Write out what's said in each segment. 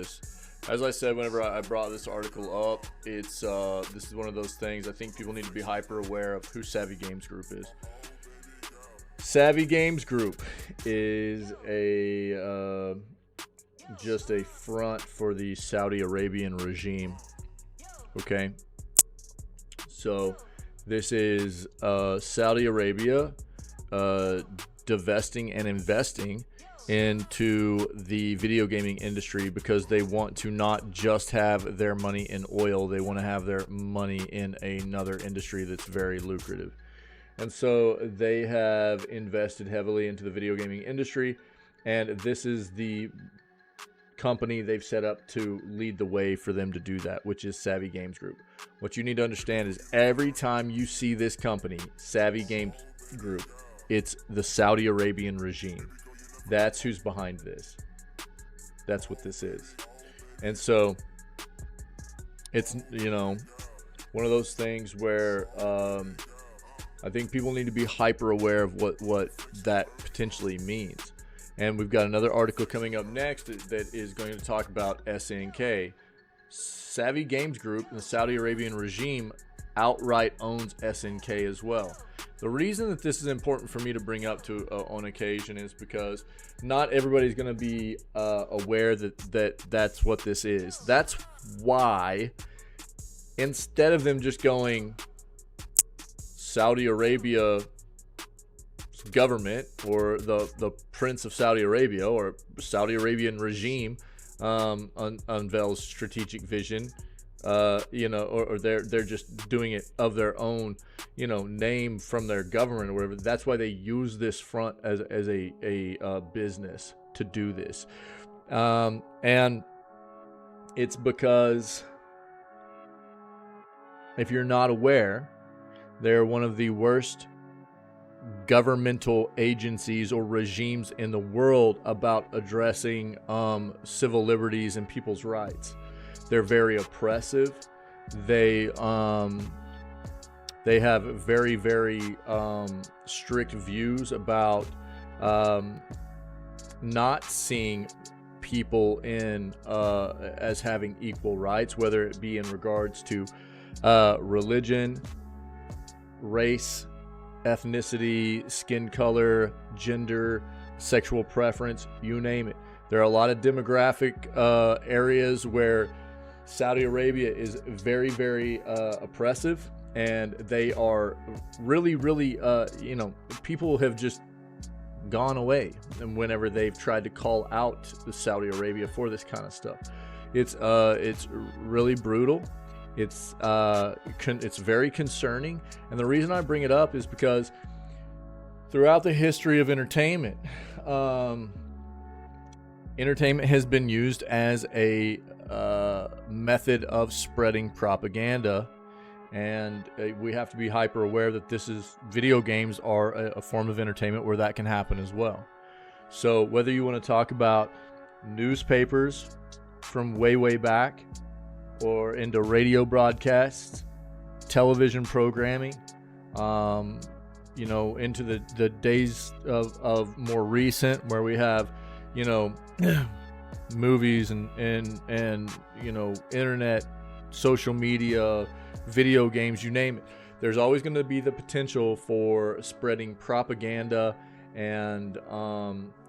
this. As I said, whenever I brought this article up, it's this is one of those things I think people need to be hyper aware of who Savvy Games Group is. Savvy Games Group is a just a front for the Saudi Arabian regime. Okay, so this is Saudi Arabia divesting and investing into the video gaming industry because they want to not just have their money in oil, they want to have their money in another industry that's very lucrative. And so they have invested heavily into the video gaming industry, and this is the company they've set up to lead the way for them to do that, which is Savvy Games Group. What you need to understand is every time you see this company, Savvy Games Group, it's the Saudi Arabian regime. That's who's behind this. That's what this is. And so it's, you know, one of those things where I think people need to be hyper aware of what that potentially means. And we've got another article coming up next that is going to talk about SNK. Savvy Games Group and the Saudi Arabian regime outright owns SNK as well. The reason that this is important for me to bring up to on occasion is because not everybody's going to be aware that that's what this is. That's why instead of them just going Saudi Arabia government or the Prince of Saudi Arabia or Saudi Arabian regime unveils strategic vision, you know, or they're just doing it of their own, you know, name from their government or whatever. That's why they use this front as a business to do this, and it's because if you're not aware, they're one of the worst governmental agencies or regimes in the world about addressing civil liberties and people's rights. They're very oppressive. They have very, very strict views about not seeing people in as having equal rights, whether it be in regards to religion, race, ethnicity, skin color, gender, sexual preference, you name it. There are a lot of demographic areas where Saudi Arabia is very, very oppressive, and they are really, really, you know, people have just gone away and whenever they've tried to call out Saudi Arabia for this kind of stuff. It's really brutal. It's very concerning, and the reason I bring it up is because throughout the history of entertainment, entertainment has been used as a method of spreading propaganda, and we have to be hyper aware that video games are a form of entertainment where that can happen as well. So whether you want to talk about newspapers from way back, or into radio broadcasts, television programming, you know, into the days of more recent where we have, you know, movies and you know, internet, social media, video games, you name it. There's always going to be the potential for spreading propaganda. And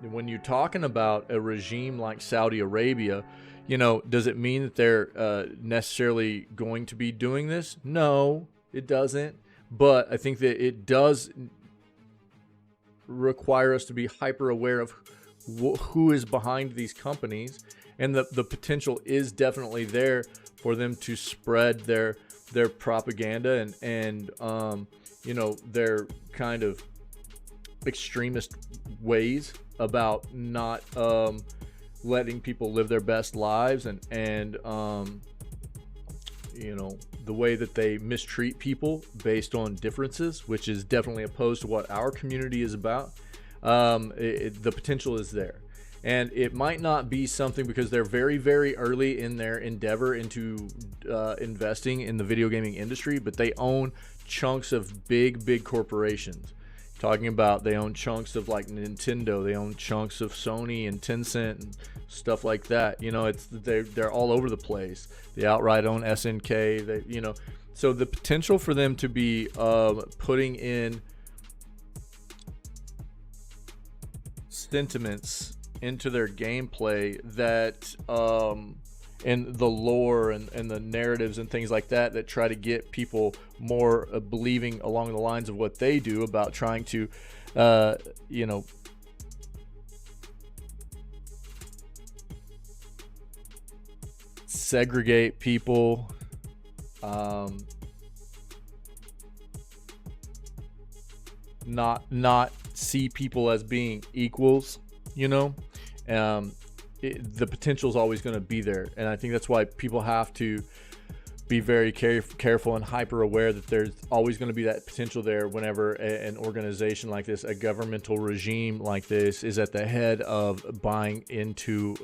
when you're talking about a regime like Saudi Arabia, you know, does it mean that they're necessarily going to be doing this? No, it doesn't. But I think that it does require us to be hyper aware of who is behind these companies, and the potential is definitely there for them to spread their propaganda and you know, their kind of extremist ways about not letting people live their best lives, and you know, the way that they mistreat people based on differences, which is definitely opposed to what our community is about. The potential is there, and it might not be something because they're very, very early in their endeavor into investing in the video gaming industry, but they own chunks of big corporations. talking about they own chunks of like Nintendo, they own chunks of Sony and Tencent and stuff like that. You know, they're all over the place. They outright own SNK. They, you know, so the potential for them to be putting in sentiments into their gameplay that and the lore and the narratives and things like that that try to get people more believing along the lines of what they do about trying to you know, segregate people, not see people as being equals, you know. The potential is always going to be there, and I think that's why people have to be very careful and hyper aware that there's always going to be that potential there whenever an organization like this, a governmental regime like this, is at the head of buying into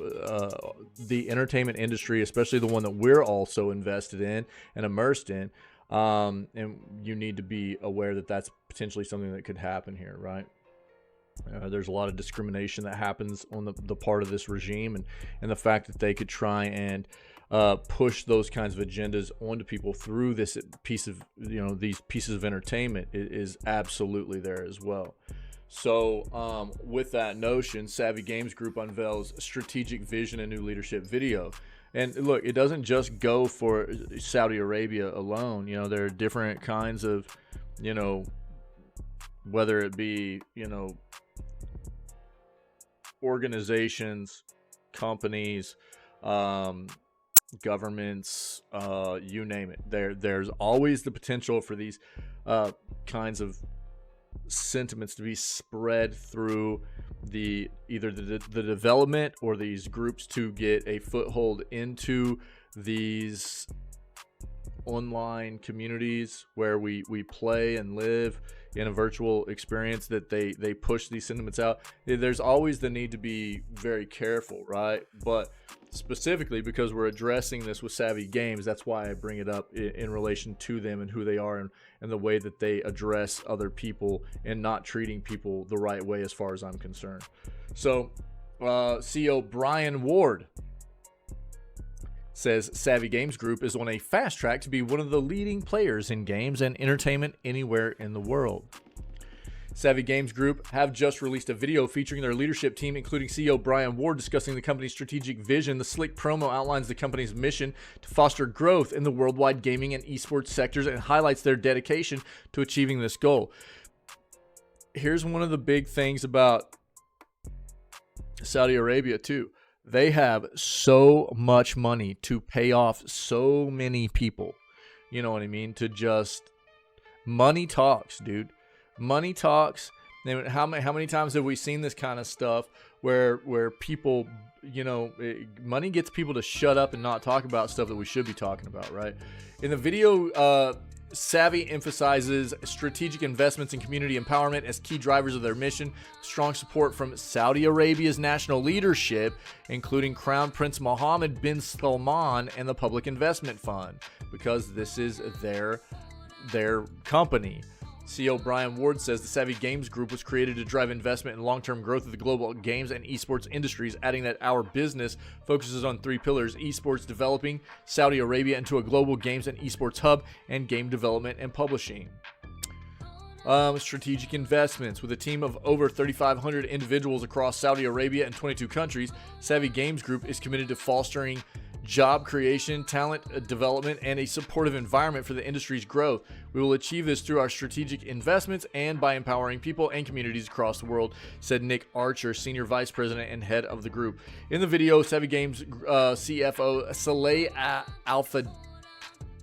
the entertainment industry, especially the one that we're also invested in and immersed in. And you need to be aware that that's potentially something that could happen here, right? There's a lot of discrimination that happens on the part of this regime, and the fact that they could try and push those kinds of agendas onto people through this piece of, you know, these pieces of entertainment is absolutely there as well. So with that notion, Savvy Games Group unveils strategic vision and new leadership video. And look, it doesn't just go for Saudi Arabia alone. You know, there are different kinds of, you know, whether it be, you know, organizations, companies, governments, you name it. There's always the potential for these kinds of sentiments to be spread through either the development, or these groups to get a foothold into these online communities where we play and live in a virtual experience, that they push these sentiments out. There's always the need to be very careful, right? But specifically because we're addressing this with Savvy Games, that's why I bring it up in relation to them and who they are, and the way that they address other people and not treating people the right way as far as I'm concerned. So CEO Brian Ward says Savvy Games Group is on a fast track to be one of the leading players in games and entertainment anywhere in the world. Savvy Games Group have just released a video featuring their leadership team, including CEO Brian Ward, discussing the company's strategic vision. The slick promo outlines the company's mission to foster growth in the worldwide gaming and esports sectors and highlights their dedication to achieving this goal. Here's one of the big things about Saudi Arabia too. They have so much money to pay off so many people. You know what I mean? To just, money talks, dude. Money talks. How many times have we seen this kind of stuff where people, you know, money gets people to shut up and not talk about stuff that we should be talking about, right? In the video, Savvy emphasizes strategic investments in community empowerment as key drivers of their mission. Strong support from Saudi Arabia's national leadership, including Crown Prince Mohammed bin Salman and the Public Investment Fund, because this is their company. CEO Brian Ward says the Savvy Games Group was created to drive investment and long-term growth of the global games and esports industries, adding that our business focuses on three pillars: esports, developing Saudi Arabia into a global games and esports hub, and game development and publishing. Strategic investments. With a team of over 3,500 individuals across Saudi Arabia and 22 countries, Savvy Games Group is committed to fostering job creation, talent development, and a supportive environment for the industry's growth. We will achieve this through our strategic investments and by empowering people and communities across the world, said Nick Archer, Senior Vice President and Head of the group. In the video, Savvy Games CFO Saleh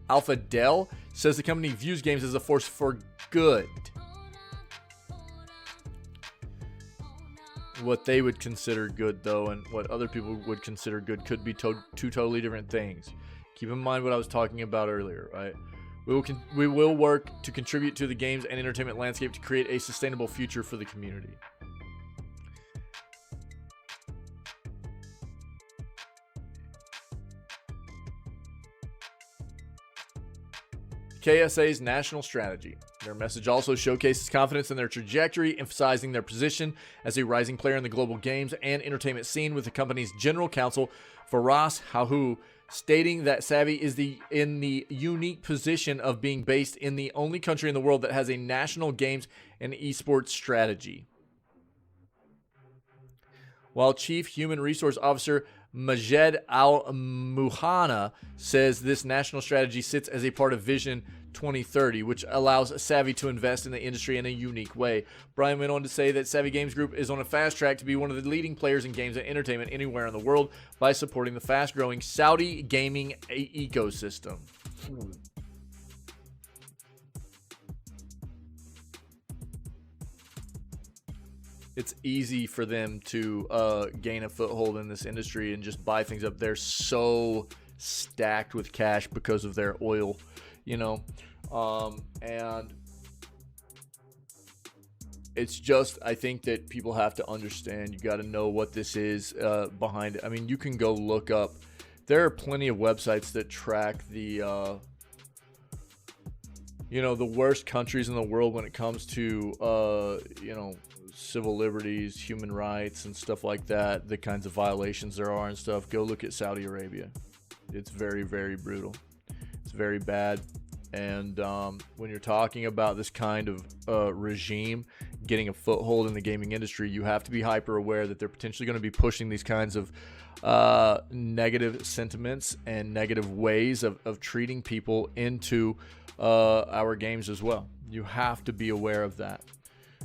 Al-Fadel says the company views games as a force for good. What they would consider good, though, and what other people would consider good could be two totally different things. Keep in mind what I was talking about earlier, right? We will work to contribute to the games and entertainment landscape to create a sustainable future for the community. KSA's national strategy. Their message also showcases confidence in their trajectory, emphasizing their position as a rising player in the global games and entertainment scene, with the company's general counsel, Faraz Hahu, stating that Savvy is in the unique position of being based in the only country in the world that has a national games and esports strategy. While Chief Human Resource Officer Majed Al-Muhanna says this national strategy sits as a part of Vision 2030, which allows Savvy to invest in the industry in a unique way. Brian went on to say that Savvy Games Group is on a fast track to be one of the leading players in games and entertainment anywhere in the world by supporting the fast-growing Saudi gaming ecosystem. It's easy for them to gain a foothold in this industry and just buy things up. They're so stacked with cash because of their oil, you know, and it's just, I think that people have to understand, you got to know what this is behind it. I mean, you can go look up, there are plenty of websites that track the you know, the worst countries in the world when it comes to you know, civil liberties, human rights, and stuff like that, the kinds of violations there are and stuff. Go look at Saudi Arabia. It's very, very brutal. It's very bad. And when you're talking about this kind of regime getting a foothold in the gaming industry, you have to be hyper aware that they're potentially going to be pushing these kinds of negative sentiments and negative ways of treating people into our games as well. You have to be aware of that.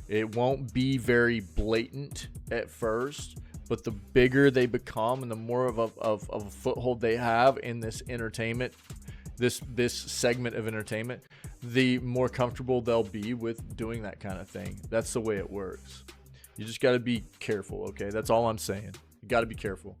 It won't be very blatant at first, but the bigger they become and the more of a foothold they have in this entertainment, this segment of entertainment, the more comfortable they'll be with doing that kind of thing. That's the way it works. You just got to be careful, okay? That's all I'm saying. You got to be careful.